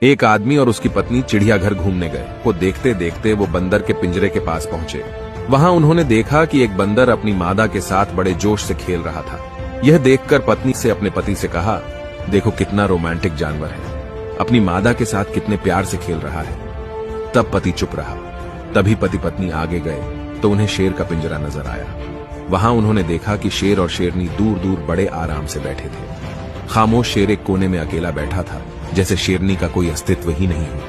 एक आदमी और उसकी पत्नी चिड़ियाघर घूमने गए। वो देखते देखते वो बंदर के पिंजरे के पास पहुंचे। वहां उन्होंने देखा कि एक बंदर अपनी मादा के साथ बड़े जोश से खेल रहा था। यह देखकर पत्नी से अपने पति से कहा, देखो कितना रोमांटिक जानवर है, अपनी मादा के साथ कितने प्यार से खेल रहा है। तब पति चुप रहा। तभी पति पत्नी आगे गए तो उन्हें शेर का पिंजरा नजर आया। वहां उन्होंने देखा कि शेर और शेरनी दूर दूर बड़े आराम से बैठे थे। खामोश शेर एक कोने में अकेला बैठा था, जैसे शेरनी का कोई अस्तित्व ही नहीं हो।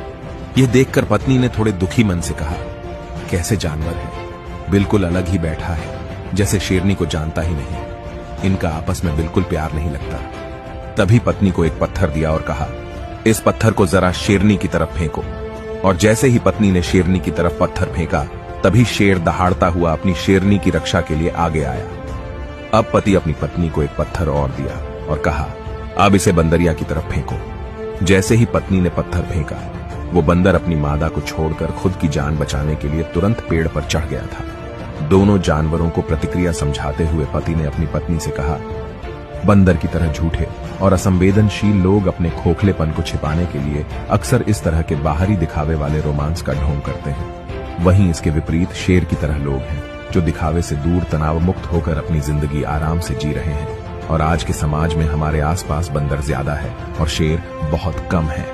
यह देखकर पत्नी ने थोड़े दुखी मन से कहा, कैसे जानवर है, बिल्कुल अलग ही बैठा है, जैसे शेरनी को जानता ही नहीं। इनका आपस में बिल्कुल प्यार नहीं लगता। तभी पत्नी को एक पत्थर दिया और कहा, इस पत्थर को जरा शेरनी की तरफ फेंको। और जैसे ही पत्नी ने शेरनी की तरफ पत्थर फेंका, तभी शेर दहाड़ता हुआ अपनी शेरनी की रक्षा के लिए आगे आया। अब पति अपनी पत्नी को एक पत्थर और दिया और कहा, अब इसे बंदरिया की तरफ फेंको। जैसे ही पत्नी ने पत्थर फेंका, वो बंदर अपनी मादा को छोड़कर खुद की जान बचाने के लिए तुरंत पेड़ पर चढ़ गया था। दोनों जानवरों को प्रतिक्रिया समझाते हुए पति ने अपनी पत्नी से कहा, बंदर की तरह झूठे और असंवेदनशील लोग अपने खोखलेपन को छिपाने के लिए अक्सर इस तरह के बाहरी दिखावे वाले रोमांस का ढोंग करते हैं। वहीं इसके विपरीत शेर की तरह लोग हैं, जो दिखावे से दूर तनाव मुक्त होकर अपनी जिंदगी आराम से जी रहे हैं। और आज के समाज में हमारे आसपास बंदर ज्यादा है और शेर बहुत कम है।